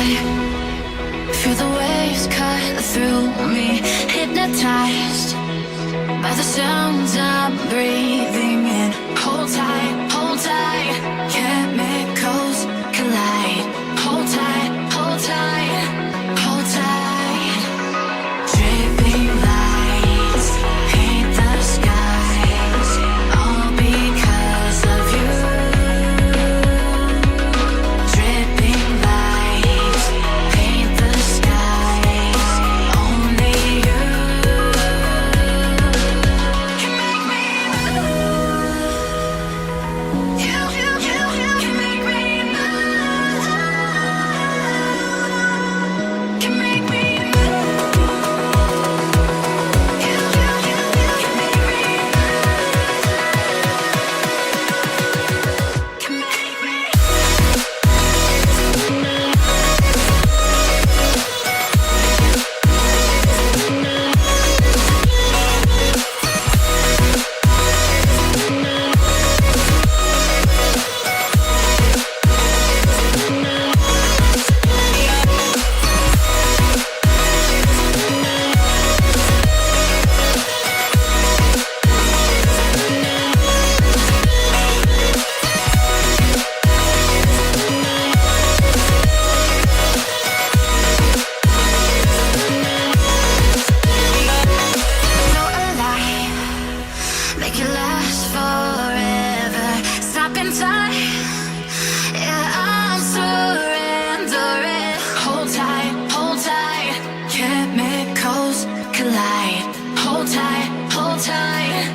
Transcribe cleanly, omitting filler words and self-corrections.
high. Feel the waves cut through me, hypnotized by the sounds I'm breathing in. Hold tight, hold tight. Chemicals collide. Hold tight, hold tight, hold tight. Dripping lights paint the skies, all because of you. Dripping lights paint the skies, only you can make me move. You can make me move. Can make me move. You can make me move. Can make me. So alive, make it last forever. Stop in time, yeah, I'm surrendering. Hold tight, hold tight. Chemicals collide. Hold tight, hold tight.